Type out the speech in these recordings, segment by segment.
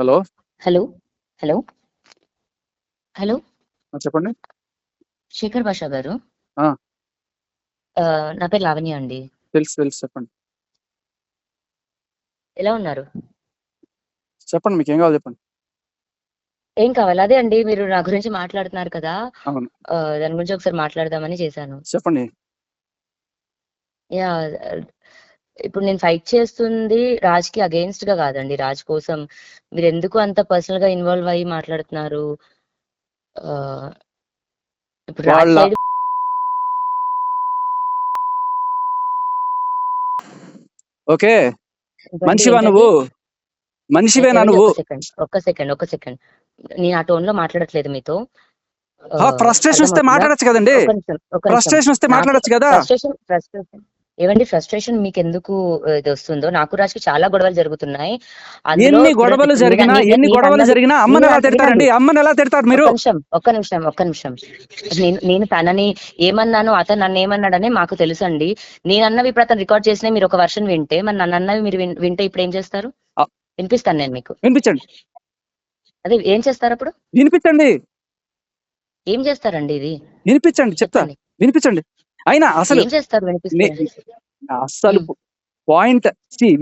Hello hello. Hello. Hello. చెప్పండి. శేఖర్ భాషా గారు. ఆ, నా పేరు లావణ్య అండి. తెలుసు తెలుసు చెప్పండి. ఎలా ఉన్నారు? చెప్పండి, మీకు ఏం కావాలి చెప్పండి. ఏం కావాలి? అదే అండి, మీరు నా గురించి మాట్లాడుతున్నారు కదా, అవును, దాని గురించి ఒకసారి మాట్లాడదామని చేశాను. చెప్పండి. యా ఇప్పుడు నేను ఫైట్ చేస్తుంది రాజ్‌కి అగెయిన్స్ట్ గా కాదండి, రాజ్ కోసం. మీరు ఎందుకు అంత పర్సనల్ గా ఇన్వాల్వ్ అయ్యి మాట్లాడుతున్నారు? ఆహ్, ఇప్పుడు రాజ్ వాళ్ళ సైడ్ ఓకే, ఇవ్వండి. మనిషివా ఏంటండి? నువ్వు? మనిషివేనా ఏవండి, నువ్వు? ఒక్క సెకండ్. నేను ఆ టోన్ లో మాట్లాడట్లేదు మీతో. ఫ్రస్ట్రేషన్ వస్తే అర్థమవుతుందా? మాట్లాడొచ్చు కదండి. ఒక్క నిమిషం. ఫ్రస్ట్రేషన్ వస్తే నాకు మాట్లాడొచ్చు కదా. ఫ్రస్ట్రేషన్ ఏవండి, ఫ్రస్ట్రేషన్ మీకెందుకు ఇది వస్తుందో? నాకు రాజ్‌కి చాలా గొడవలు జరుగుతున్నాయి. అందులో ఎన్ని గొడవలు ఇప్పుడు జరిగినా నేనన్నది అమ్మని ఎలా తిడతారండి? అమ్మని ఎలా తిడతారు మీరు? ఒక్క నిమిషం. నేను తనని ఏమన్నానో, అతను నన్ను ఏమన్నాడని మాకు తెలుసండి. నేనన్నవి ఇప్పుడు అతను రికార్డ్ చేసినవి మీరు ఒక వర్షన్ వింటే, మరి నన్నన్నవి మీరు వింటే ఇప్పుడు ఏం చేస్తారు? ఆ, వినిపిస్తాను నేను మీకు. వినిపించండి. అదే ఏం చేస్తారు అప్పుడు? వినిపించండి. ఏం చేస్తారండి ఇది? వినిపించండి, చెప్తా. చెప్పండి. వినిపించండి. అయినా అసలు ఏం చేస్తారు వినిపిస్తే? అసలు హ్మ్. పాయింట్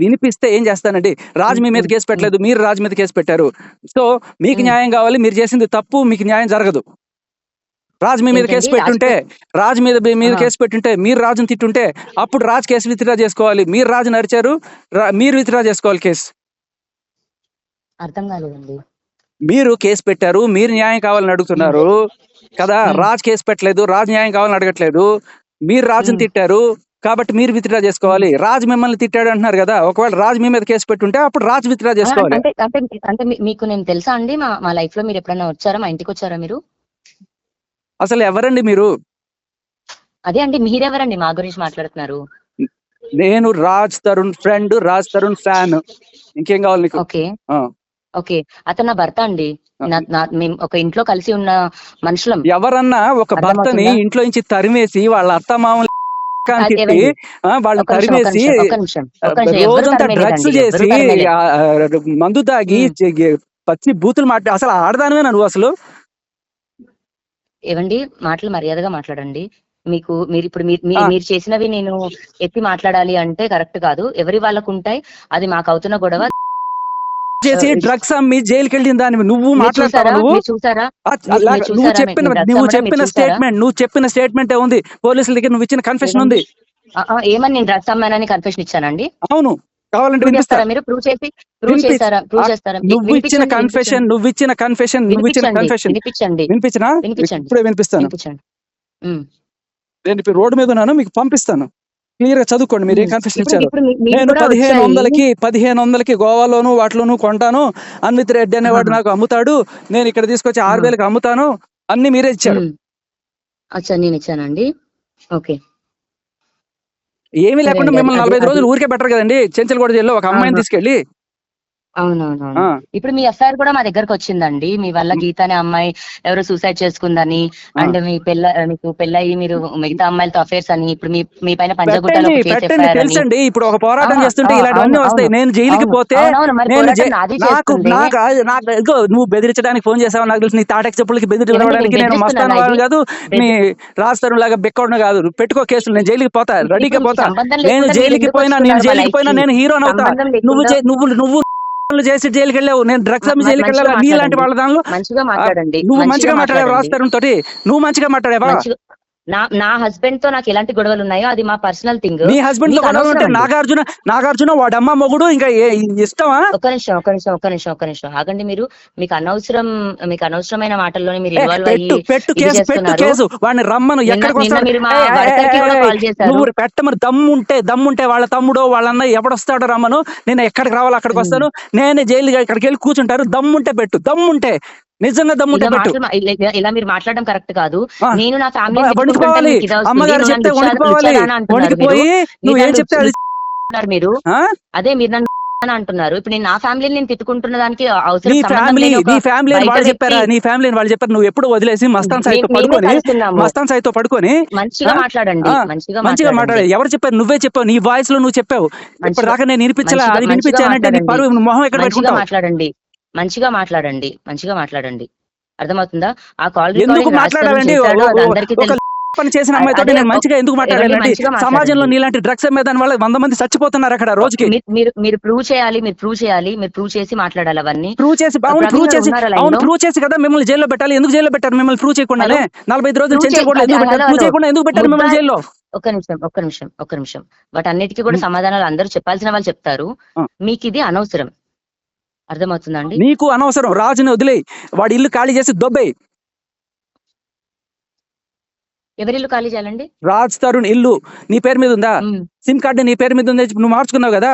వినిపిస్తే ఏం చేస్తానండి? రాజ్ హ్మ్. మీ మీద హ్మ్. కేసు హ్మ్. పెట్టలేదు, మీరు రాజ్ మీద కేసు పెట్టారు. సో మీకు హ్మ్. న్యాయం కావాలి, మీరు చేసింది తప్పు, మీకు న్యాయం జరగదు. రాజ్ మీ మీద కేసు ఏంటండి పెట్టుంటే, మీ మీద ఆహా! కేసు పెట్టుంటే, మీరు రాజుని తిట్టుంటే, అప్పుడు రాజ్ కేసు విత్డ్రా చేసుకోవాలి. మీరు రాజుని అరిచారు, మీరు విత్డ్రా చేసుకోవాలి కేసు. అర్థం కాలేదండి. మీరు కేసు పెట్టారు, మీరు న్యాయం కావాలని హ్మ్. అడుగుతున్నారు కదా. హ్మ్. రాజ్ కేసు పెట్టలేదు, రాజ్ న్యాయం కావాలని అడగట్లేదు. మీరు రాజుని హ్మ్. తిట్టారు కాబట్టి మీరు విత్డ్రా హ్మ్. చేసుకోవాలి. రాజ్ మిమ్మల్ని తిట్టాడు అంటున్నారు కదా. ఒకవేళ రాజ్ మీ మీద కేసు పెట్టుంటే అప్పుడు రాజ్ విత్డ్రా చేసుకోవాలి. అంటే అంటే అంటే మీకు నేను తెలుసా అండి? మా మా లైఫ్‌లో మీరు ఎప్పుడైనా వచ్చారా? మా ఇంటికొచ్చారా మీరు? అసలు ఎవరండి మీరు? అదే అండి, మీరెవరండి మా గురించి మాట్లాడుతున్నారు? నేను రాజ్ తరుణ్ ఫ్రెండ్, రాజ్ తరుణ్ ఫ్యాన్. ఇంకేం కావాలి నీకు? ఓకే. ఆ, ఓకే. అతను నా భర్త అండి. ఆ. మేము ఒక ఇంట్లో కలిసి ఉన్న మనుషులం. ఎవరన్నా ఒక భర్తని అర్థమవుతుందా? ఇంట్లో నుంచి తరిమేసి వాళ్ళ అత్త మామూలు తిట్టి ఏవండి, వాళ్ళని తరిమేసి ఒక్క నిమిషం. ఎవ్వరు రోజంతా డ్రగ్స్ తరమేయలేదండి. ఎవ్వరు చేసి తరమేయలే. ఆ, మందు తాగి హ్మ్. పచ్చి బూతులు మాట్లా అసలు ఆడదానివేనా నువ్వు అసలు? ఏవండి, మాటలు మర్యాదగా మాట్లాడండి. మీరిప్పుడు ఆ, మీరు చేసినవి నేను ఎత్తి మాట్లాడాలి అంటే కరెక్ట్ కాదు. ఎవరి వాళ్ళకుంటాయి. అది మాకవుతున్న గొడవ. చేసి డ్రగ్స్ అమ్మి జైలుకి వెళ్ళిన దానివి నువ్వు మీరు మాట్లాడతావా చూసారా? నువ్వు? మీరు చూసారా? మీరు నువ్వు చూసారా? చెప్పిన నేను డ్రగ్స్ నువ్వు అమ్మడం మీరు చెప్పిన చూసారా? స్టేట్మెంట్ నువ్వు చెప్పిన స్టేట్మెంట్ ఉంది, పోలీసుల దగ్గర నువ్వు ఇచ్చిన కన్ఫెషన్ ఏవండి, ఉంది. ఏమని నేను డ్రగ్స్ అమ్మానని కన్ఫెషన్ ఇచ్చానండి? అవును, కావాలంటే ప్రూవ్ వినిపిస్తా. చేస్తారా మీరు? వినిపించు. ప్రూవ్ చేస్తారా? నువ్వు ఇచ్చిన కన్ఫెషన్ వినిపించండి. వినిపించినా? వినిపించండి. ఇప్పుడే వినిపిస్తాను. వినిపించండి. హ్మ్. నేను ఇప్పుడు రోడ్డు మీద ఉన్నాను, మీకు పంపిస్తాను. క్లియర్ గా చదువుకోండి మీరు ఏం హ్మ్. కన్ఫెషన్ ఇప్పుడు ఇచ్చారు. ఇప్పుడు మీరు నేను కూడా వచ్చాయి. 1500కి గోవాలోను వాటిలోను కొంటాను, అన్విత్ రెడ్డి అనేవాడు ఆహాహా! నాకు అమ్ముతాడు, నేను ఇక్కడ తీసుకొచ్చి ఆహా! 6000కి అమ్ముతాను, అన్ని మీరే ఇచ్చారు. హ్మ్. అచ్చా, నేనిచ్చానండి. ఓకే. ఏమీ సరే లేకుండా అండి. అది మిమ్మల్ని అది 45 అది రోజులు ఊరికే బెటర్ కదండి. చెంచల్గూడ జైల్లో ఒక అమ్మాయిని ఆహా! తీసుకెళ్ళి. అవునవునవును. ఆ, ఇప్పుడు మీ ఎఫ్ఐఆర్ కూడా మా దగ్గరకొచ్చిందండి. మీ వల్ల మ్, గీత అనే అమ్మాయి ఎవరో సూసైడ్ చేసుకుందని, ఆ. అండ్ మీకు పెళ్లయ్యి మీరు మిగతా అమ్మాయిలతో అఫైర్స్ అని, ఇప్పుడు మీ పైన పంజాగుట్టలో పెట్టండి ఒక కేస్ పెట్టండి ఎఫ్ఐఆర్ అని. తెలుసండి. ఇప్పుడు ఒక ఆ! పోరాటం ఆ! చేస్తుంటే అవును. ఇలాంటివన్నీ వస్తాయి. అవును. నేను జైలుకి అవును. పోతే అవునవును. మరి నేను పోరాటం నాది నాకు చేస్తుందే. నాకు నాకు ఇదిగో నువ్వు బెదిరించడానికి ఫోన్ చేసావు నాకు తెలుసు. నీ తాటకి చెప్పులకి ఏవండి, నేను బెదిరించడానికి నేను మస్తాను బెదిరిస్తున్నానా ఇది? వాడిని కాదు, నీ బెదిరి రాజతరుణ్ లాగా బెక్కవడం కాదు. నువ్వు పెట్టుకో కేసులు, నేను జైలుకి పోతా, ఇప్పుడు రెడీగా మీకు పోతా. సంబంధం నేను లేకుండా జైలుకి పోయినా మీరెందుకొస్తున్నారు మా లైఫ్‌కి? నేను హీరోని అవుతా. సంబంధం నువ్వు లేకుండా నువ్వు నువ్వు చేసి జైలుకి వెళ్ళావు, నేను డ్రగ్స్ అమ్మి జైలుకి మంచిగా వెళ్ళాలా? నీ లాంటి మాట్లాడండి. వాళ్ళ దానిలో మంచిగా ఆ, మాట్లాడండి. నువ్వు మంచిగా మంచిగా మాట్లాడావు మాట్లాడండి. రాజతరుణ్ తోటి, నువ్వు మంచిగా మాట్లాడావా? మంచిగా నా నా హస్బెండ్‌తో నాకు ఎలాంటి గొడవలు ఉన్నాయో అది మా పర్సనల్ థింగ్. నీ హస్బెండ్ తో మీకు గొడవలు అనవసరం ఉంటే అండి. నాగార్జున వాడమ్మ మొగుడు ఇంకా ఇష్టమా? ఒక్క నిమిషం ఆగండి మీరు. మీకు అనవసరమైన మాటల్లోనే మీరు ఇన్వాల్వ్ అయ్యి పెట్టు ఇది పెట్టు చేస్తున్నారు. కేసు, వాడిని రమ్మను, ఎక్కడికి నిన్న వస్తాడు? మీరు మా ఏయ్, ఏయ్, ఏయ్, వర్కర్‌కి ఏయ్, కూడా ఏయ్, కాల్ చేశారు. నువ్వు పెట్టమని దమ్ముంటే వాళ్ళ తమ్ముడో వాళ్ళ అన్నయ్య ఎవడొస్తాడో రమ్మను, నేను ఎక్కడికి రావాలో అక్కడికి హ్మ్. వస్తాను. నేనే జైలు ఇక్కడికి వెళ్ళి కూర్చుంటారు. దమ్ముంటే పెట్టు, దమ్ముంటే నిజంగా దమ్ముంటే పెట్టు. ఇలా మీరు మాట్లాడడం కరెక్ట్ కాదు. ఆ, నేను నా ఫ్యామిలీని తిట్టుకుంటుంటే వణికిపోవాలి, మీకు ఇదా వస్తుంది. అమ్మగారు నువ్వు నన్ను చెప్తే వణికిపోవాలి. లుచ్చాదానా అంటున్నారు మీరు. వణికిపోయి మీరు నువ్వు ఏం నన్ను చెప్తే అది. లుచ్చాదానా మీరు. ఆ? అదే మీరు నన్ను అని అంటున్నారు. ఇప్పుడు నేను నా ఫ్యామిలీని నేను తిట్టుకుంటున్న దానికి నీ అవసరం సంబంధం ఫ్యామిలీ లేని ఒక నీ ఫ్యామిలీ అని బయట వాళ్ళు వ్యక్తి. చెప్పారా? నీ ఫ్యామిలీ అని వాళ్ళు చెప్పారు. నువ్వు ఎప్పుడు వదిలేసి మేమే కలిసి ఉన్నాము. మస్తాన్ సాయితో పడుకొని మంచిగా ఆ? మాట్లాడండి. ఆ, మంచిగా మంచిగా మాట్లాడండి. మాట్లాడే. ఎవరు చెప్పారు? నువ్వే చెప్పావు, నీ వాయిస్ లో నువ్వు చెప్పావు. మంచిగా ఇప్పటిదాకా నేను వినిపించలే, మంచిగా అది మంచిగా వినిపించానంటే నీ మాట్లాడండి. పరువు మొహం ఎక్కడ మంచిగా పెట్టుకుంటావు? మాట్లాడండి. మంచిగా మాట్లాడండి. అర్థమవుతుందా? ఆ కాల్ ఎందుకు రికార్డింగ్ రాజ్ తరుణ్ మాట్లాడాలండి? చేశాడు, అది అందరికీ ఒక తెలుసు. పని చేసిన అమ్మాయితో అదే నేను మంచిగా ఎందుకు ఏవండి మాట్లాడాలండి? మంచిగా సమాజంలో మాట్లాడండి. నీలాంటి డ్రగ్స్ అమ్మే దాని వల్ల 100 మంది చచ్చిపోతున్నారు అక్కడ రోజుకి. మీరు ప్రూవ్ చేయాలి, మీరు ప్రూవ్ చేసి మాట్లాడాలి అవన్నీ. ప్రూవ్ చేసి అవును ప్రవీణ్ ప్రూవ్ గారు చేసి ఉన్నారా లైన్ అవును లో? ప్రూవ్ చేసి కదా మిమ్మల్ని జైల్లో పెట్టాలి. ఎందుకు జైల్లో పెట్టారు మిమ్మల్ని ప్రూవ్ చేయకుండానే? హలో 45 రోజులు ప్రూవ్ చెంచా కూడా ఎందుకు పెట్టారు? హలో ప్రూవ్ హలో చేయకుండా ఎందుకు పెట్టారు మిమ్మల్ని ముద్దాయి జైల్లో? ఒక్క నిమిషం. వాటన్నిటికీ కూడా సమాధానాలు అందరూ చెప్పాల్సిన వాళ్ళు చెప్తారు. ఆ. మీకు ఇది అనవసరం. అర్థమవుతుందా అండి? నీకు అనవసరం. రాజుని వదిలేయి, వాడి ఇల్లు ఖాళీ చేసి దొబ్బేయి. ఎవరిల్లు ఖాళీ చేయాలండి? రాజ్ తరుణ్ ఇల్లు నీ పేరు మీద ఉందా? సిమ్ కార్డు నీ పేరు మీద ఉంది, నువ్వు మార్చుకున్నావు కదా.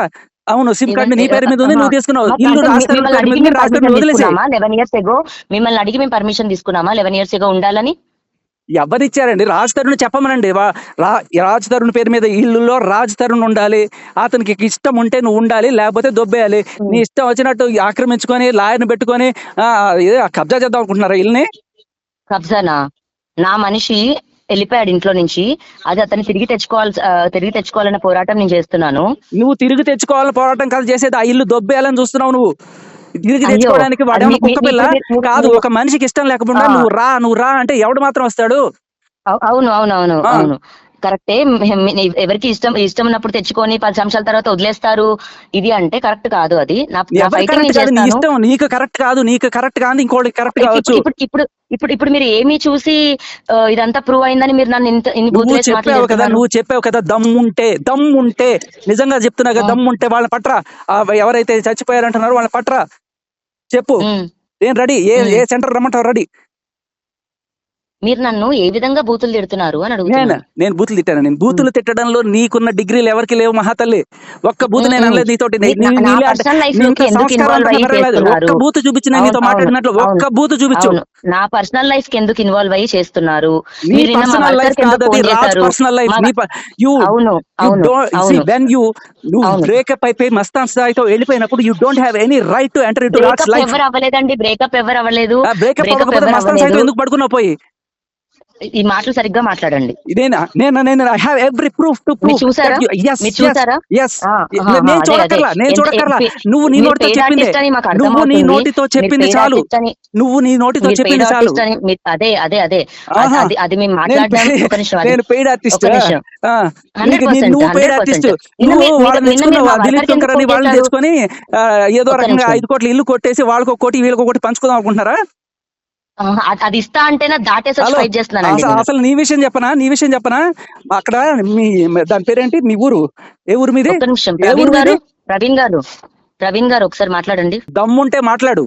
అవును, సిమ్ కార్డు నీ పేరు మీద ఉంది, నువ్వు తీసుకున్నావు. ఇల్లు రాజ్ తరుణ్ పేరు మీద ఉంది, రాజ్ తరుణ్ వదిలేసి. 11 years ago మిమ్మల్ని అడిగి మేము పర్మిషన్ తీసుకున్నామా 11 years ago ఉండాలని? ఎవరిచ్చారండి? రాజ్ తరుణ్ చెప్పమనండి. రాజ్ తరుణ్ పేరు మీద ఇల్లులో రాజ్ తరుణ్ ఉండాలి. అతనికి ఇష్టం ఉంటే నువ్వు ఉండాలి, లేకపోతే దొబ్బేయాలి. నీ ఇష్టం వచ్చినట్టు ఆక్రమించుకొని లాయర్ని పెట్టుకొని కబ్జా చేద్దాం అనుకుంటున్నారా ఇల్లుని? కబ్జానా? నా మనిషి వెళ్ళిపోయాడు ఇంట్లో నుంచి, అది అతన్ని తిరిగి తెచ్చుకోవాలన్న పోరాటం నేను చేస్తున్నాను. నువ్వు తిరిగి తెచ్చుకోవాలని పోరాటం కాదు చేసేది, ఆ ఇల్లు దొబ్బేయాలని చూస్తున్నావు నువ్వు. తిరిగి అయ్యో తెచ్చుకోవడానికి వాడేమన్నా కుక్క పిల్ల కాదు. మీరు ఒక మనిషికి ఇష్టం లేకుండా నువ్వు రా అంటే ఎవడు మాత్రం వస్తాడు? అవును కరెక్టే. ఎవరికి ఇష్టం ఉన్నప్పుడు తెచ్చుకొని 10 సంవత్సరాల తర్వాత వదిలేస్తారు, ఇది అంటే కరెక్ట్ కాదు. అది నా ఫైటింగ్ నేను చేస్తాను. నీకు కరెక్ట్ కాదు, ఇంకోటి కరెక్ట్ కావచ్చు. ఇప్పుడు మీరు ఏమి చూసి ఇదంతా ప్రూవ్ అయిందని మీరు నన్ను ఇన్ని బూతులు వేసి మాట్లాడుతున్నారు? నువ్వు చెప్పావు కదా, దమ్ముంటే నిజంగా చెప్తున్నా కదా, దమ్ముంటే వాళ్ళ పట్రా. ఎవరైతే చచ్చిపోయారంటున్నారో వాళ్ళ పట్రా, చెప్పు. నేను రెడీ. ఏ సెంటర్ రమ్మంటావు? రెడీ. మీరు నన్ను ఏ విధంగా బూతులు తిడుతున్నారు అని అడుగుతున్నాను. నేను బూతులు తిట్టాను? నేను బూతులు తిట్టడంలో నీకున్న డిగ్రీలు ఎవరికి లేవు మహాతల్లి. ఒక్క బూతు నేను అనలేదు నీతోటి. ఒక్క బూతు చూపించి నేను నీతో మాట్లాడినట్లు ఒక్క బూతు చూపించు. నా పర్సనల్ లైఫ్ కి ఎందుకు ఇన్వాల్వ్ అయ్యి చేస్తున్నారు? బ్రేకప్ అయిపోయి మస్తాన్ స్థాయితో వెళ్ళిపోయినప్పుడు you don't have any right to enter into Raj life. ఎవరు అవ్వలేదండి, బ్రేకప్ ఎవరు అవ్వలేదు. బ్రేకప్ అవ్వకపోతే మస్తాన్ స్థాయితో ఎందుకు పడుకున్నావు పోయి? ఈ మాటలు సరిగ్గా మాట్లాడండి. నేను I have every proof to prove. చూసారా? నేను చూడక్కర్లా. నువ్వు నీ నోటితో చెప్పింది చాలు. అది మేము మాట్లాడదాం. నేను పెయిడ్ ఆర్టిస్ట్. నువ్వు పెయిడ్ ఆర్టిస్ట్. నువ్వు వాళ్ళని తెచ్చుకున్నావు, దిలీప్ శంకర్ అని వాళ్ళని తెచ్చుకొని ఏదో రకంగా 5 కోట్ల ఇల్లు కొట్టేసి వాళ్ళకి 1 కోటి వీళ్ళకి 1 కోటి పంచుకుందాం అనుకుంటున్నారా? అది ఇస్తా అంటేనే దాటేసి ఫైట్ చేస్తున్నానండి. అసలు నీ విషయం చెప్పనా? అక్కడ మీ దాని పేరేంటి? మీ ఊరు ఏ ఊరు మీది? ప్రవీణ్ గారు ఒకసారి మాట్లాడండి. దమ్ముంటే మాట్లాడు.